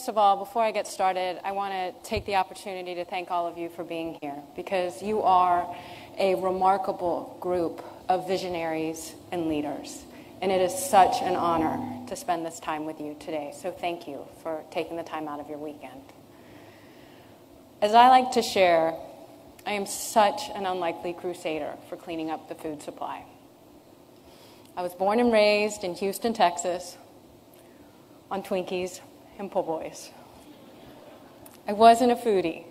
First of all, before I get started, I want to take the opportunity to thank all of you for being here, because you are a remarkable group of visionaries and leaders. And it is such an honor to spend this time with you today. So thank you for taking the time out of your weekend. As I like to share, I am such an unlikely crusader for cleaning up the food supply. I was born and raised in Houston, Texas, on Twinkies and po' boys. I wasn't a foodie.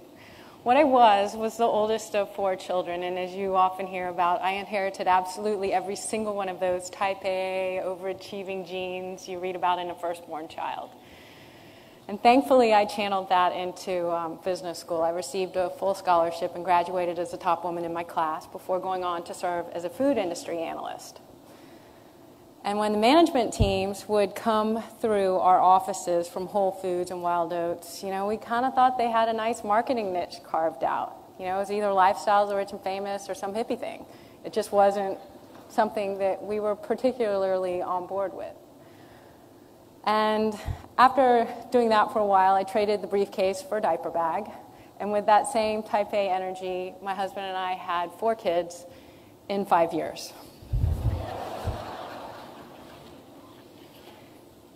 What I was the oldest of 4 children, and as you often hear about, I inherited absolutely every single one of those type A, overachieving genes you read about in a firstborn child. And thankfully, I channeled that into business school. I received a full scholarship and graduated as the top woman in my class before going on to serve as a food industry analyst. And when the management teams would come through our offices from Whole Foods and Wild Oats, we kind of thought they had a nice marketing niche carved out. It was either Lifestyles, or Rich and Famous, or some hippie thing. It just wasn't something that we were particularly on board with. And after doing that for a while, I traded the briefcase for a diaper bag. And with that same type A energy, my husband and I had 4 kids in 5 years.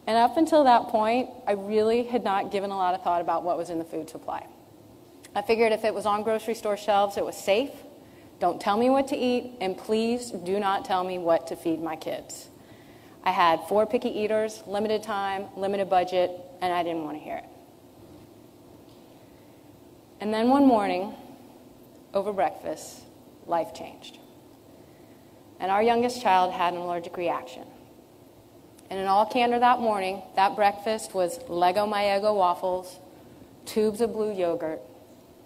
And up until that point, I really had not given a lot of thought about what was in the food supply. I figured if it was on grocery store shelves, it was safe. Don't tell me what to eat, and please do not tell me what to feed my kids. I had 4 picky eaters, limited time, limited budget, and I didn't want to hear it. And then one morning, over breakfast, life changed. And our youngest child had an allergic reaction. And in all candor that morning, that breakfast was Lego My Eggo waffles, tubes of blue yogurt,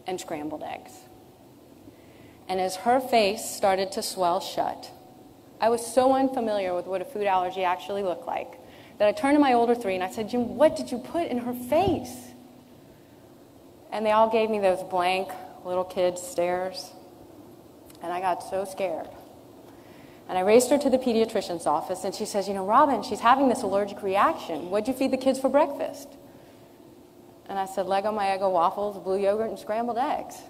and scrambled eggs. And as her face started to swell shut, I was so unfamiliar with what a food allergy actually looked like that I turned to my older 3 and I said, "Jim, what did you put in her face?" And they all gave me those blank little kid stares. And I got so scared. And I raced her to the pediatrician's office, and she says, "Robin, she's having this allergic reaction. What'd you feed the kids for breakfast?" And I said, "Lego My Eggo waffles, blue yogurt, and scrambled eggs."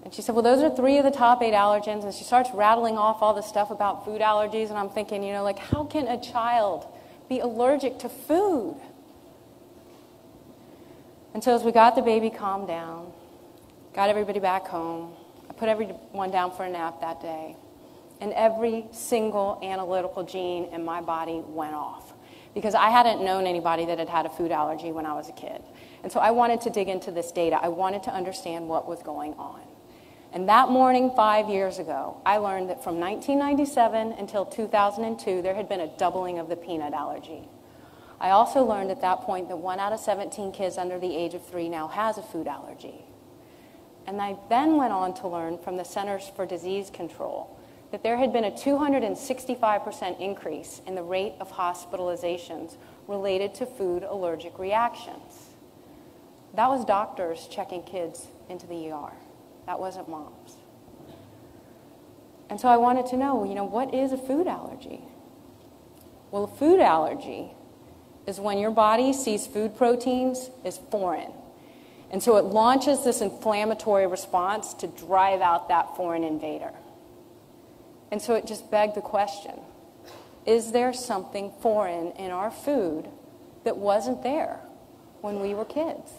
And she said, "Well, those are 3 of the top 8 allergens." And she starts rattling off all the stuff about food allergies, and I'm thinking, how can a child be allergic to food? And so as we got the baby calmed down, got everybody back home, I put everyone down for a nap that day. And every single analytical gene in my body went off, because I hadn't known anybody that had had a food allergy when I was a kid. And so I wanted to dig into this data. I wanted to understand what was going on. And that morning 5 years ago, I learned that from 1997 until 2002, there had been a doubling of the peanut allergy. I also learned at that point that 1 out of 17 kids under the age of 3 now has a food allergy. And I then went on to learn from the Centers for Disease Control that there had been a 265% increase in the rate of hospitalizations related to food allergic reactions. That was doctors checking kids into the ER. That wasn't moms. And so I wanted to know, what is a food allergy? Well, a food allergy is when your body sees food proteins as foreign. And so it launches this inflammatory response to drive out that foreign invader. And so it just begged the question, is there something foreign in our food that wasn't there when we were kids?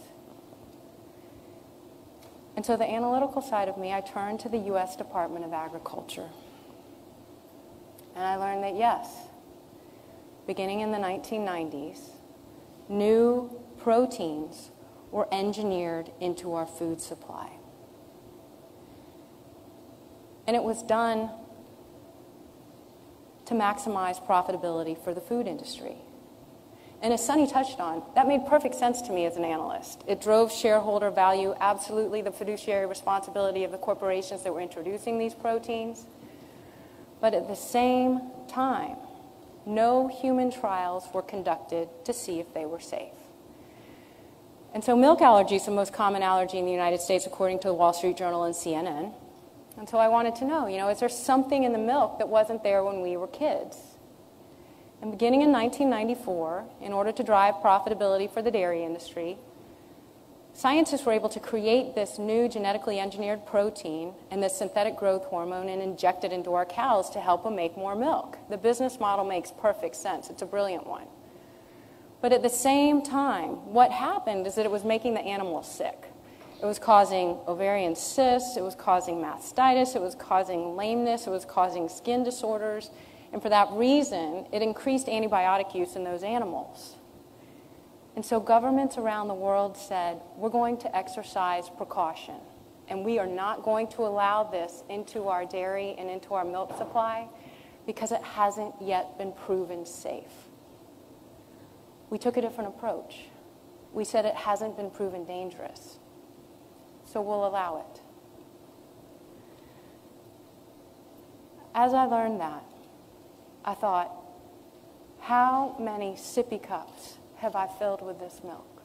And so the analytical side of me, I turned to the U.S. Department of Agriculture. And I learned that yes, beginning in the 1990s, new proteins were engineered into our food supply. And it was done to maximize profitability for the food industry. And as Sunny touched on, that made perfect sense to me as an analyst. It drove shareholder value, absolutely the fiduciary responsibility of the corporations that were introducing these proteins. But at the same time, no human trials were conducted to see if they were safe. And so milk allergy is the most common allergy in the United States, according to the Wall Street Journal and CNN. And so I wanted to know, is there something in the milk that wasn't there when we were kids? And beginning in 1994, in order to drive profitability for the dairy industry, Scientists were able to create this new genetically engineered protein and this synthetic growth hormone and inject it into our cows to help them make more milk. The business model makes perfect sense. It's a brilliant one. But at the same time, what happened is that it was making the animals sick. It was causing ovarian cysts, it was causing mastitis, it was causing lameness, it was causing skin disorders, and for that reason, it increased antibiotic use in those animals. And so governments around the world said, we're going to exercise precaution, and we are not going to allow this into our dairy and into our milk supply because it hasn't yet been proven safe. We took a different approach. We said it hasn't been proven dangerous, so we'll allow it. As I learned that, I thought, how many sippy cups have I filled with this milk?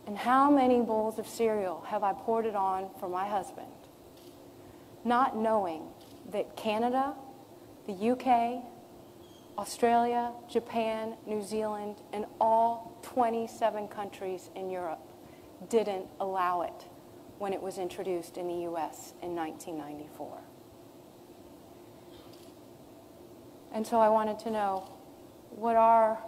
And how many bowls of cereal have I poured it on for my husband, not knowing that Canada, the UK, Australia, Japan, New Zealand, and all 27 countries in Europe didn't allow it when it was introduced in the US in 1994. And so I wanted to know, what are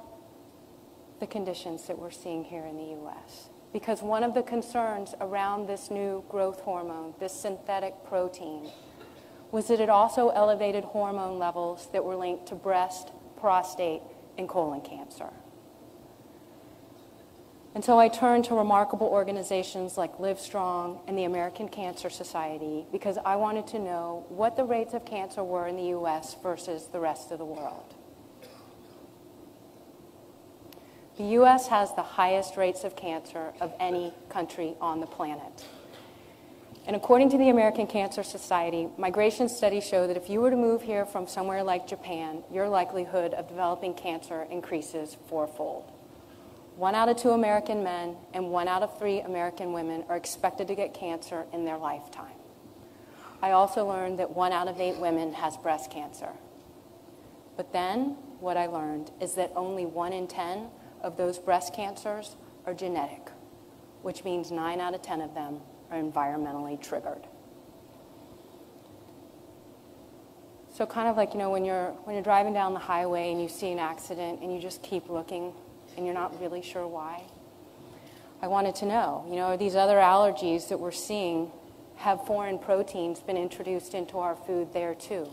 the conditions that we're seeing here in the US? Because one of the concerns around this new growth hormone, this synthetic protein, was that it also elevated hormone levels that were linked to breast, prostate, and colon cancer. And so I turned to remarkable organizations like Livestrong and the American Cancer Society because I wanted to know what the rates of cancer were in the US versus the rest of the world. The US has the highest rates of cancer of any country on the planet. And according to the American Cancer Society, migration studies show that if you were to move here from somewhere like Japan, your likelihood of developing cancer increases fourfold. 1 out of 2 American men and 1 out of 3 American women are expected to get cancer in their lifetime. I also learned that 1 out of 8 women has breast cancer. But then what I learned is that only 1 in 10 of those breast cancers are genetic, which means 9 out of 10 of them are environmentally triggered. So kind of like, when you're driving down the highway and you see an accident and you just keep looking and you're not really sure why. I wanted to know, are these other allergies that we're seeing, have foreign proteins been introduced into our food there too?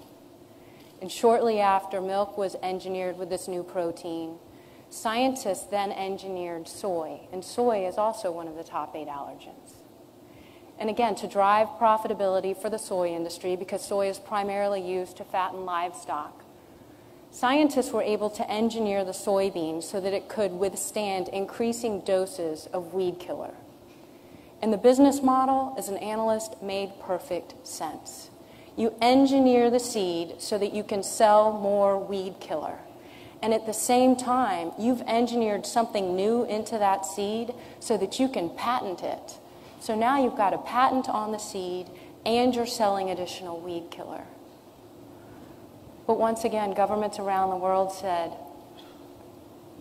And shortly after milk was engineered with this new protein, scientists then engineered soy, and soy is also one of the top 8 allergens. And again, to drive profitability for the soy industry, because soy is primarily used to fatten livestock, scientists were able to engineer the soybean so that it could withstand increasing doses of weed killer. And the business model, as an analyst, made perfect sense. You engineer the seed so that you can sell more weed killer. And at the same time, you've engineered something new into that seed so that you can patent it. So now you've got a patent on the seed and you're selling additional weed killer. But once again, governments around the world said,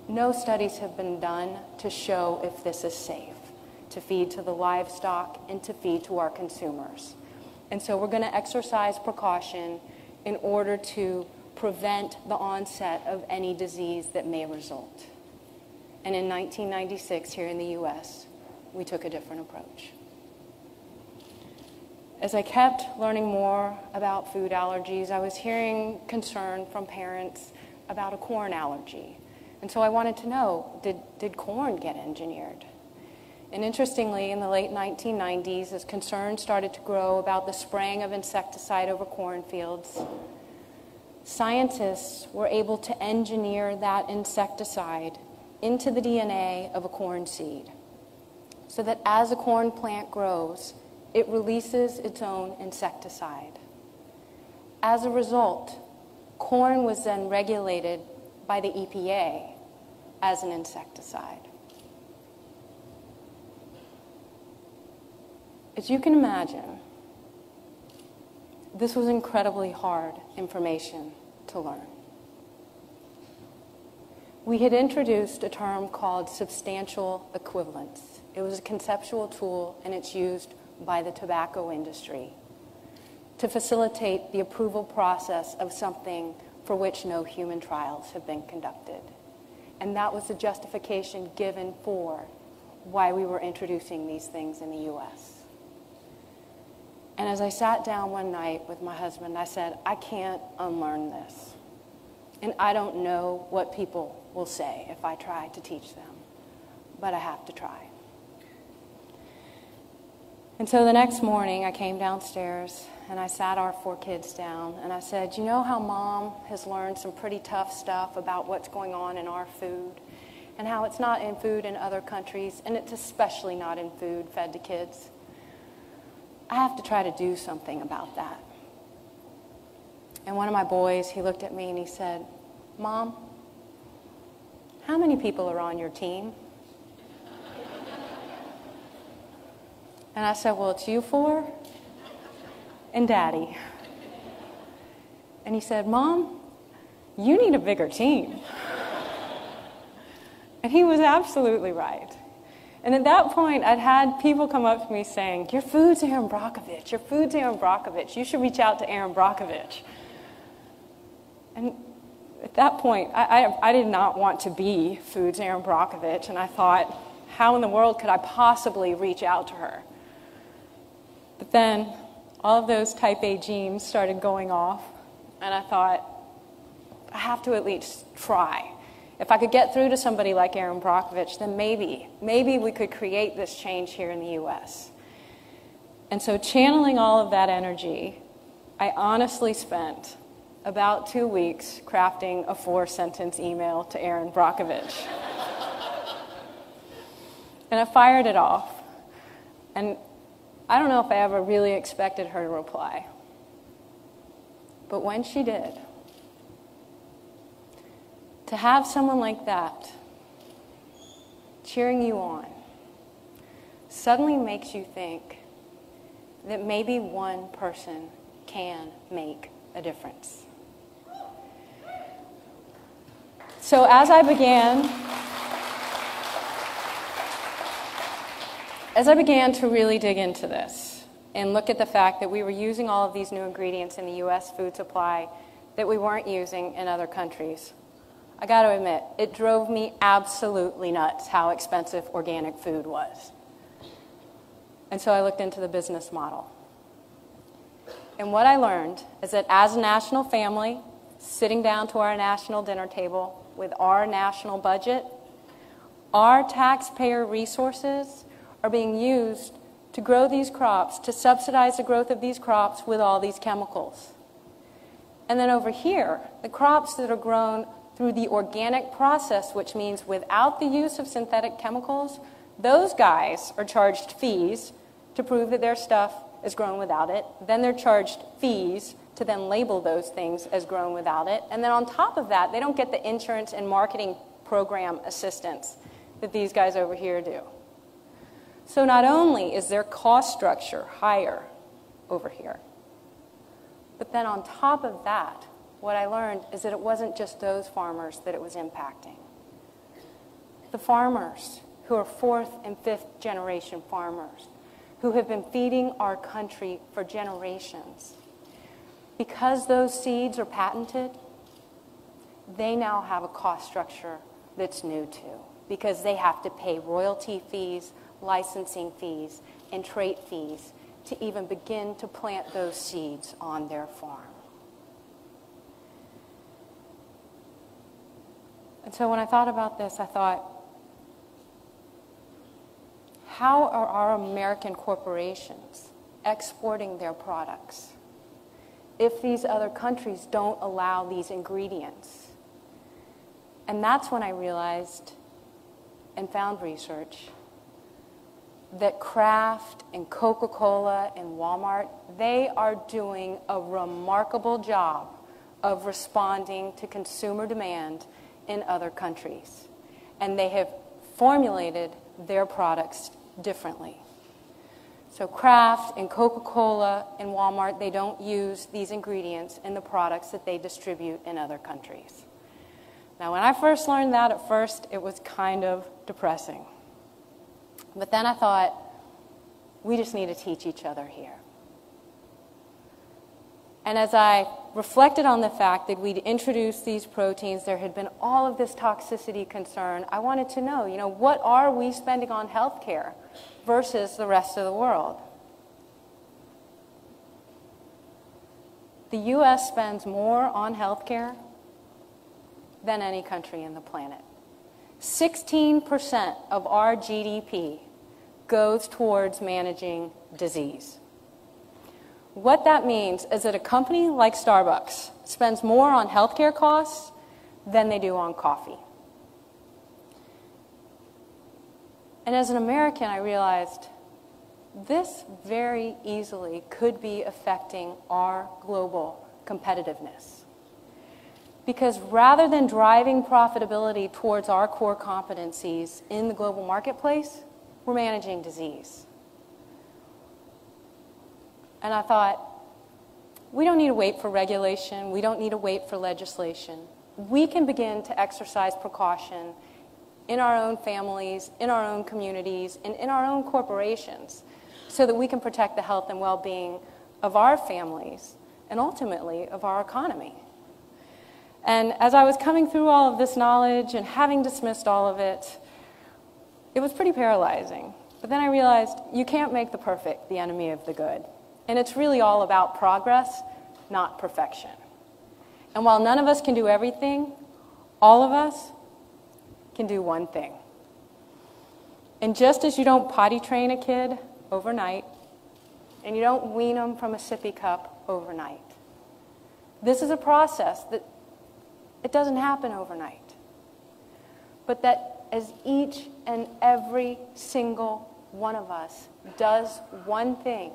no studies have been done to show if this is safe to feed to the livestock and to feed to our consumers. And so we're going to exercise precaution in order to prevent the onset of any disease that may result. And in 1996, here in the US, we took a different approach. As I kept learning more about food allergies, I was hearing concern from parents about a corn allergy. And so I wanted to know, did corn get engineered? And interestingly, in the late 1990s, as concerns started to grow about the spraying of insecticide over cornfields, scientists were able to engineer that insecticide into the DNA of a corn seed so that as a corn plant grows, it releases its own insecticide. As a result, corn was then regulated by the EPA as an insecticide. As you can imagine, this was incredibly hard information to learn. We had introduced a term called substantial equivalence. It was a conceptual tool, and it's used by the tobacco industry to facilitate the approval process of something for which no human trials have been conducted. And that was the justification given for why we were introducing these things in the U.S. And as I sat down one night with my husband, I said, I can't unlearn this. And I don't know what people will say if I try to teach them, but I have to try. And so the next morning, I came downstairs and I sat our 4 kids down and I said, you know how Mom has learned some pretty tough stuff about what's going on in our food and how it's not in food in other countries, and it's especially not in food fed to kids? I have to try to do something about that. And one of my boys, he looked at me and he said, Mom, how many people are on your team? And I said, well, it's you 4 and Daddy. And he said, Mom, you need a bigger team. And he was absolutely right. And at that point, I'd had people come up to me saying, your food's Erin Brockovich, your food's Erin Brockovich, you should reach out to Erin Brockovich. And at that point, I did not want to be Foods Erin Brockovich, and I thought, how in the world could I possibly reach out to her? But then all of those type A genes started going off, and I thought, I have to at least try. If I could get through to somebody like Erin Brockovich, then maybe we could create this change here in the U.S. And so channeling all of that energy, I honestly spent about 2 weeks crafting a 4-sentence email to Erin Brockovich. And I fired it off. And I don't know if I ever really expected her to reply. But when she did, to have someone like that cheering you on suddenly makes you think that maybe one person can make a difference. So as I began to really dig into this and look at the fact that we were using all of these new ingredients in the U.S. food supply that we weren't using in other countries, I got to admit, it drove me absolutely nuts how expensive organic food was. And so I looked into the business model. And what I learned is that as a national family, sitting down to our national dinner table with our national budget, our taxpayer resources are being used to grow these crops, to subsidize the growth of these crops with all these chemicals. And then over here, the crops that are grown through the organic process, which means without the use of synthetic chemicals, those guys are charged fees to prove that their stuff is grown without it. Then they're charged fees to then label those things as grown without it. And then on top of that, they don't get the insurance and marketing program assistance that these guys over here do. So not only is their cost structure higher over here, but then on top of that, what I learned is that it wasn't just those farmers that it was impacting. The farmers who are 4th and 5th generation farmers who have been feeding our country for generations. Because those seeds are patented, they now have a cost structure that's new too, because they have to pay royalty fees, licensing fees, and trait fees to even begin to plant those seeds on their farm. And so when I thought about this, I thought, how are our American corporations exporting their products if these other countries don't allow these ingredients? And that's when I realized and found research that Kraft and Coca-Cola and Walmart, they are doing a remarkable job of responding to consumer demand in other countries. And they have formulated their products differently. So Kraft and Coca-Cola and Walmart, they don't use these ingredients in the products that they distribute in other countries. Now, when I first learned that, at first, it was kind of depressing. But then I thought, we just need to teach each other here. And as I reflected on the fact that we'd introduced these proteins, there had been all of this toxicity concern, I wanted to know, what are we spending on healthcare versus the rest of the world? The U.S. spends more on healthcare than any country in the planet. 16% of our GDP goes towards managing disease. What that means is that a company like Starbucks spends more on healthcare costs than they do on coffee. And as an American, I realized this very easily could be affecting our global competitiveness. Because rather than driving profitability towards our core competencies in the global marketplace, we're managing disease. And I thought, we don't need to wait for regulation. We don't need to wait for legislation. We can begin to exercise precaution in our own families, in our own communities, and in our own corporations so that we can protect the health and well-being of our families and ultimately of our economy. And as I was coming through all of this knowledge and having dismissed all of it, it was pretty paralyzing. But then I realized you can't make the perfect the enemy of the good. And it's really all about progress, not perfection. And while none of us can do everything, all of us can do one thing. And just as you don't potty train a kid overnight, and you don't wean them from a sippy cup overnight, this is a process that it doesn't happen overnight. But that as each and every single one of us does one thing,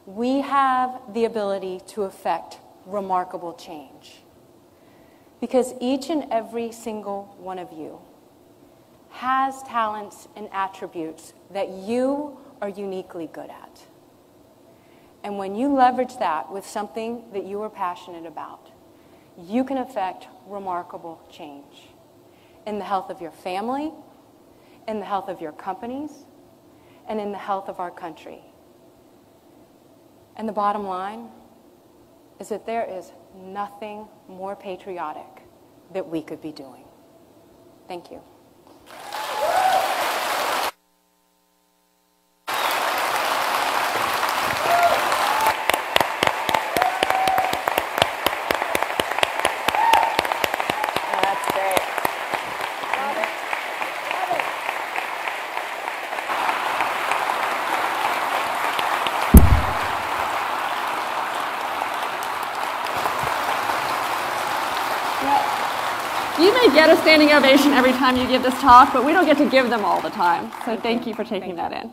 we have the ability to affect remarkable change. Because each and every single one of you has talents and attributes that you are uniquely good at. And when you leverage that with something that you are passionate about, you can affect remarkable change in the health of your family, in the health of your companies, and in the health of our country. And the bottom line is that there is nothing more patriotic that we could be doing. Thank you. You may get a standing ovation every time you give this talk, but we don't get to give them all the time. So thank you for taking that in.